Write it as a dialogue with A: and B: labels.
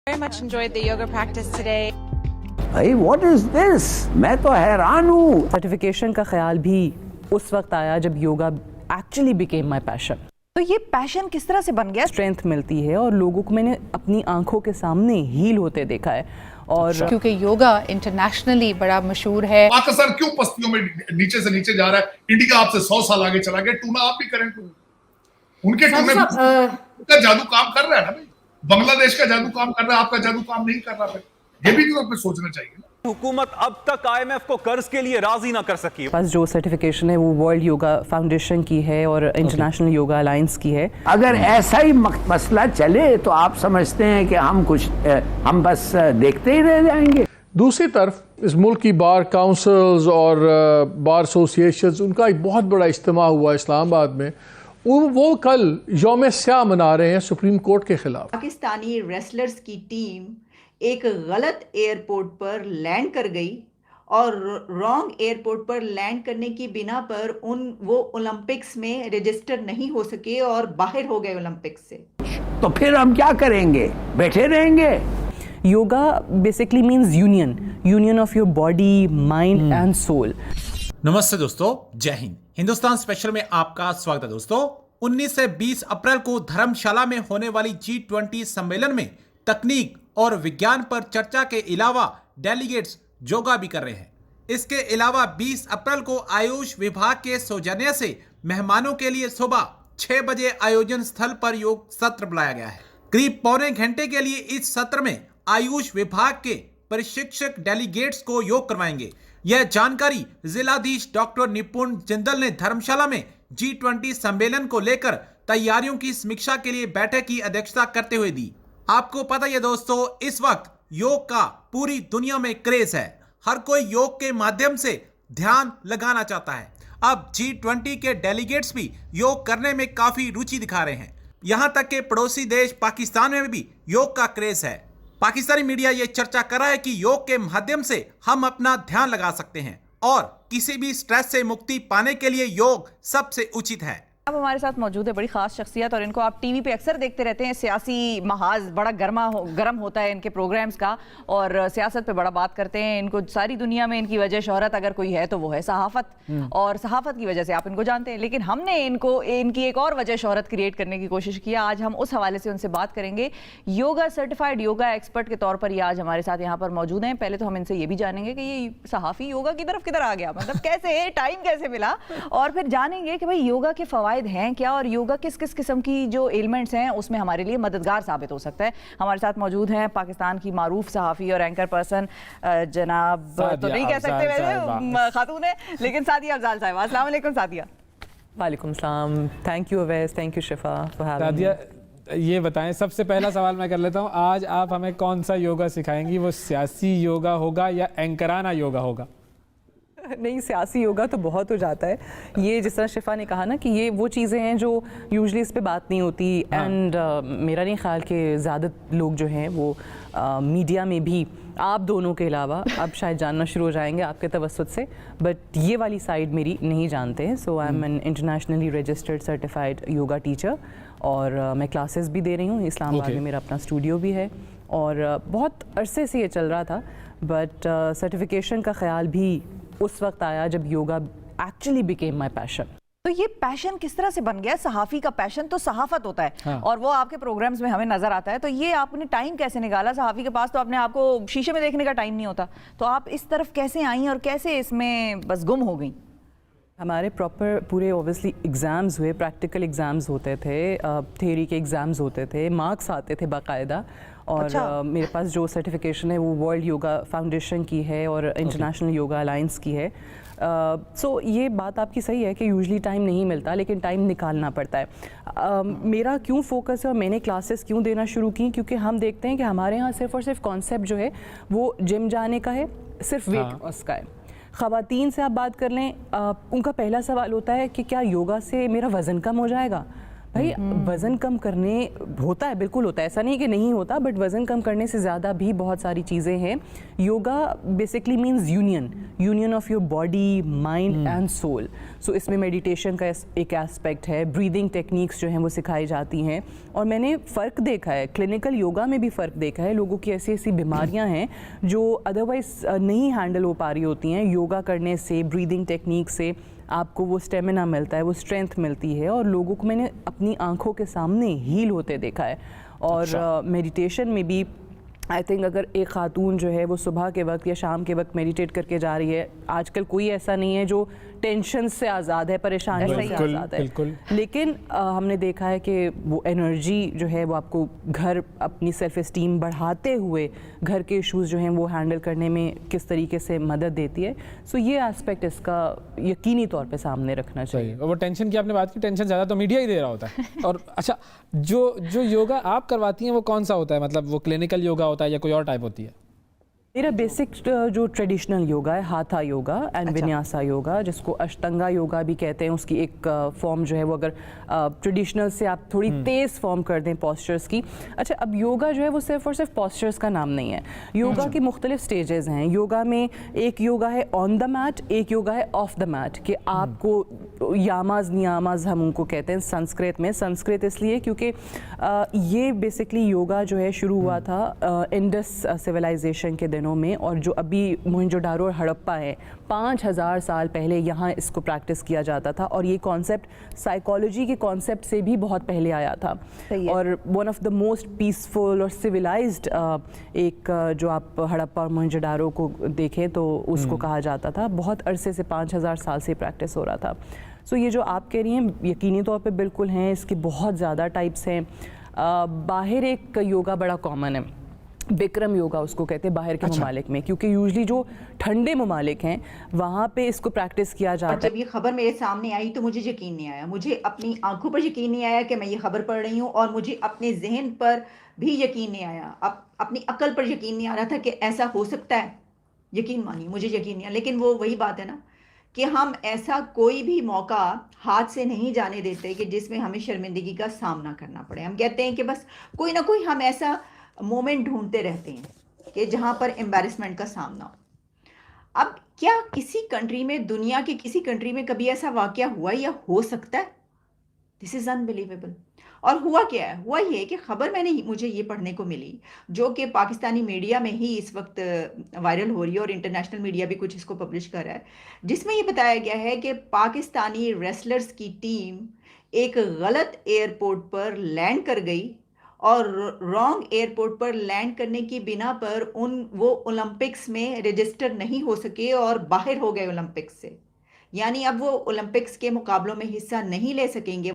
A: Very much enjoyed the yoga practice today.
B: भाई what is this, मैं तो हैरान हूँ।
C: सर्टिफिकेशन का ख्याल भी उस वक्त आया जब yoga actually became my passion.
D: तो ये पैशन किस तरह से बन गया?
C: स्ट्रेंथ मिलती है और लोगों को मैंने अपनी आंखों के सामने हील होते देखा है। और
E: क्योंकि योगा इंटरनेशनली बड़ा मशहूर है।
F: पाकिस्तान क्यों पस्तियों में नीचे से नीचे जा रहा है? इंडिया आपसे 100 साल आगे चला गया। टूना आप भी करें, उनके टूने का जादू काम कर रहा है ना भाई। बांग्लादेश का जादू काम कर रहा है, आपका जादू काम नहीं कर रहा भाई। ये भी तो आपको सोचना चाहिए ना।
G: हुकूमत अब तक IMF को कर्ज के लिए राजी ना कर सकी।
C: बस जो सर्टिफिकेशन है वो वर्ल्ड योगा फाउंडेशन की है और इंटरनेशनल योगा अलायंस की है।
B: अगर ऐसा ही मसला चले तो आप समझते हैं कि हम बस देखते ही रह जाएंगे।
H: दूसरी तरफ इस मुल्क की बार काउंसिल्स और बार एसोसिएशंस, उनका एक बहुत बड़ा इज्तिमा हुआ इस्लामाबाद में। वो कल यौम स्याह मना रहे हैं सुप्रीम कोर्ट के खिलाफ।
I: पाकिस्तानी रेसलर्स की टीम एक गलत एयरपोर्ट पर लैंड कर गई और रॉन्ग एयरपोर्ट पर लैंड करने की बिना पर वो ओलंपिक्स में रजिस्टर नहीं हो सके और बाहर हो गए ओलंपिक्स से।
B: तो फिर हम क्या करेंगे? बैठे रहेंगे?
C: Yoga basically means union of your body, mind and soul.
J: नमस्ते दोस्तों, जय हिंद। हिंदुस्तान स्पेशल में आपका स्वागत है दोस्तों। 19 से 20 अप्रैल को धर्मशाला में होने वाली G20 सम्मेलन में तकनीक और विज्ञान पर चर्चा के अलावा डेलीगेट्स योगा भी कर रहे हैं। इसके अलावा 20 अप्रैल को आयुष विभाग के सौजन्य से मेहमानों के लिए सुबह 6 बजे आयोजन स्थल पर योग सत्र बुलाया गया है। करीब पौने घंटे के लिए इस सत्र में आयुष विभाग के प्रशिक्षक डेलीगेट्स को योग करवाएंगे। यह जानकारी जिलाधीश डॉक्टर निपुण जिंदल ने धर्मशाला में G20 सम्मेलन को लेकर तैयारियों की समीक्षा के लिए बैठक की अध्यक्षता करते हुए दी। आपको पता है दोस्तों, इस वक्त योग का पूरी दुनिया में क्रेज है। हर कोई योग के माध्यम से ध्यान लगाना चाहता है। अब G20 के डेलीगेट्स भी योग करने में काफी रुचि दिखा रहे हैं। यहां तक के पड़ोसी देश पाकिस्तान में भी योग का क्रेज है। पाकिस्तानी मीडिया ये चर्चा कर रहा है कि योग के माध्यम से हम अपना ध्यान लगा सकते हैं और किसी भी स्ट्रेस से मुक्ति पाने के लिए योग सबसे उचित है।
D: अब हमारे साथ मौजूद है बड़ी खास शख्सियत और इनको आप टीवी पे अक्सर देखते रहते हैं। सियासी महाज बड़ा गर्म होता है इनके प्रोग्राम्स का और सियासत पे बड़ा बात करते हैं। इनको सारी दुनिया में इनकी वजह शोहरत अगर कोई है तो वो है सहाफत, और सहाफत की वजह से आप इनको जानते हैं। लेकिन हमने इनकी एक और वजह शोहरत क्रिएट करने की कोशिश किया। आज हम उस हवाले से उनसे बात करेंगे। योगा सर्टिफाइड योगा एक्सपर्ट के तौर पर ये आज हमारे साथ यहाँ पर मौजूद हैं। पहले तो हम इनसे ये भी जानेंगे कि ये सहाफ़ी योगा की तरफ किधर आ गया, मतलब कैसे, टाइम कैसे मिला, और फिर जानेंगे कि भाई योगा के फवायद हैं क्या और योगा किस किस किस्म की जो एलिमेंट्स हैं उसमें हमारे लिए मददगार साबित हो सकता है। हमारे साथ मौजूद हैं पाकिस्तान की मारूफ सहाफ़ी और एंकर पर्सन जनाब, तो नहीं कह सकते वैसे खातून है, लेकिन सादिया अफजाल साहिबा। अस्सलाम वालेकुम सादिया।
C: वालेकुम सलाम। Thank you Awais, thank you Shifa for having me.
K: ये बताएं, सबसे पहला सवाल मैं कर लेता हूँ, आज आप हमें कौन सा योगा सिखाएंगी? वो सियासी योगा होगा या एंकराना योगा होगा?
C: नहीं, सियासी योगा तो बहुत हो जाता है। ये जिस तरह शिफा ने कहा ना कि ये वो चीज़ें हैं जो यूजुअली इस पे बात नहीं होती। एंड मेरा नहीं ख्याल कि ज़्यादा लोग जो हैं वो मीडिया में भी आप दोनों के अलावा अब शायद जानना शुरू हो जाएंगे आपके तवस्सुत से, बट ये वाली साइड मेरी नहीं जानते हैं। So I am an internationally registered certified yoga teacher और मैं क्लासेस भी दे रही हूँ। इस्लामाबाद में मेरा अपना स्टूडियो भी है और बहुत अरसे से ये चल रहा था, बट सर्टिफिकेशन का ख्याल भी उस वक्त आया जब yoga actually became my passion.
D: तो ये पैशन किस तरह से बन गया? सहाफ़ी का पैशन तो सहाफत होता है। हाँ। और वो आपके प्रोग्राम्स में हमें नजर आता है। तो ये आपने टाइम कैसे निकाला? सहाफ़ी के पास तो अपने आप को शीशे में देखने का टाइम नहीं होता, तो आप इस तरफ कैसे आई और कैसे इसमें बस गुम हो गई?
C: हमारे प्रॉपर पूरे ओबियसली एग्ज़ाम्स हुए, प्रैक्टिकल एग्ज़ाम्स होते थे, थ्योरी के एग्ज़ाम्स होते थे, मार्क्स आते थे बाकायदा। और अच्छा। मेरे पास जो सर्टिफिकेशन है वो वर्ल्ड योगा फाउंडेशन की है और इंटरनेशनल योगा अलायंस की है। सो ये बात आपकी सही है कि यूजुअली टाइम नहीं मिलता, लेकिन टाइम निकालना पड़ता है। मेरा क्यों फोकस है और मैंने क्लासेस क्यों देना शुरू की, क्योंकि हम देखते हैं कि हमारे यहाँ सिर्फ और सिर्फ कॉन्सेप्ट जो है वो जिम जाने का है, सिर्फ वेट लॉस का है। ख़वातीन से आप बात कर लें, उनका पहला सवाल होता है कि क्या योगा से मेरा वज़न कम हो जाएगा? भाई वज़न कम करने होता है, बिल्कुल होता है, ऐसा नहीं कि नहीं होता, बट वज़न कम करने से ज़्यादा भी बहुत सारी चीज़ें हैं। Yoga basically means union of your body, mind and soul. So इसमें मेडिटेशन का एक एस्पेक्ट है, ब्रीदिंग टेक्निक्स जो हैं वो सिखाई जाती हैं। और मैंने फ़र्क देखा है, क्लिनिकल योगा में भी फ़र्क देखा है। लोगों की ऐसी ऐसी बीमारियां हैं जो अदरवाइज़ नहीं हैंडल हो पा रही होती हैं, योगा करने से, ब्रीदिंग टेक्निक से आपको वो स्टेमिना मिलता है, वो स्ट्रेंथ मिलती है। और लोगों को मैंने अपनी आंखों के सामने हील होते देखा है। और मेडिटेशन में भी आई थिंक अगर एक खातून जो है वो सुबह के वक्त या शाम के वक्त मेडिटेट करके जा रही है, आजकल कोई ऐसा नहीं है जो टेंशन से आज़ाद है, परेशानी से आज़ाद है, लेकिन हमने देखा है कि वो एनर्जी जो है वो आपको घर अपनी सेल्फ एस्टीम बढ़ाते हुए घर के इश्यूज़ जो हैं वो हैंडल करने में किस तरीके से मदद देती है। सो ये एस्पेक्ट इसका यकीनी तौर पे सामने रखना चाहिए।
K: और वो टेंशन की आपने बात की, टेंशन ज़्यादा तो मीडिया ही दे रहा होता है। और अच्छा, जो योगा आप करवाती हैं वो कौन सा होता है, मतलब वो क्लिनिकल योगा होता है या कोई और टाइप होती है?
C: मेरा बेसिक जो ट्रेडिशनल योगा है, हाथा योगा एंड विन्यासा योगा, जिसको अष्टांगा योगा भी कहते हैं। उसकी एक फॉर्म जो है वो अगर ट्रेडिशनल से आप थोड़ी तेज़ फॉर्म कर दें पोस्चर्स की। अच्छा, अब योगा जो है वो सिर्फ और सिर्फ पोस्चर्स का नाम नहीं है। योगा की मुख्तलिफ स्टेजेस हैं। योगा में एक योगा है ऑन द मैट, एक योगा है ऑफ द मैट, कि आपको यामाज नियामाज हम उनको कहते हैं संस्कृत में। संस्कृत इसलिए क्योंकि ये बेसिकली योगा जो है शुरू हुआ था इंडस सिविलाइजेशन के दिनों में, और जो अभी मोहनजोदारो और हड़प्पा है, 5000 साल पहले यहाँ इसको प्रैक्टिस किया जाता था। और ये कॉन्सेप्ट साइकोलॉजी के कॉन्सेप्ट से भी बहुत पहले आया था। और one of the most peaceful और सिविलाइज्ड एक जो आप हड़प्पा और मोहनजोदारो को देखें तो उसको कहा जाता था। बहुत अरसे से 5000 साल से प्रैक्टिस हो रहा था। सो ये जो आप कह रही हैं यकीनी तौर पे बिल्कुल हैं, इसके बहुत ज़्यादा टाइप्स हैं। बाहर एक योगा बड़ा कॉमन है, बिक्रम योगा उसको कहते हैं बाहर के ममालिक में, क्योंकि यूजली जो ठंडे ममालिक हैं वहाँ पे इसको प्रैक्टिस किया जाता है।
I: जब ये खबर मेरे सामने आई तो मुझे यकीन नहीं आया, मुझे अपनी आंखों पर यकीन नहीं आया कि मैं ये खबर पढ़ रही हूँ, और मुझे अपने जहन पर भी यकीन नहीं आया, अपनी अकल पर यकीन नहीं आ रहा था कि ऐसा हो सकता है। यकीन मानिए मुझे यकीन नहीं आया। लेकिन वो वही बात है ना कि हम ऐसा कोई भी मौका हाथ से नहीं जाने देते कि जिसमें हमें शर्मिंदगी का सामना करना पड़े। हम कहते हैं कि बस कोई ना कोई हम ऐसा मोमेंट ढूंढते रहते हैं कि जहां पर एम्बैरेसमेंट का सामना हो। अब क्या किसी कंट्री में, दुनिया के किसी कंट्री में कभी ऐसा वाकया हुआ या हो सकता है? This is unbelievable. और हुआ क्या है? हुआ ये कि खबर मुझे ये पढ़ने को मिली, जो कि पाकिस्तानी मीडिया में ही इस वक्त वायरल हो रही है और इंटरनेशनल मीडिया भी कुछ इसको पब्लिश कर रहा है, जिसमें ये बताया गया है कि पाकिस्तानी रेसलर्स की टीम एक गलत एयरपोर्ट पर लैंड कर गई, और रॉन्ग एयरपोर्ट पर लैंड करने की बिना पर वो ओलंपिक्स में रजिस्टर नहीं हो सके और बाहर हो गए ओलंपिक्स से। यानी अब वो ओलंपिक्स के मुकाबलों में हिस्सा नहीं ले सकेंगे।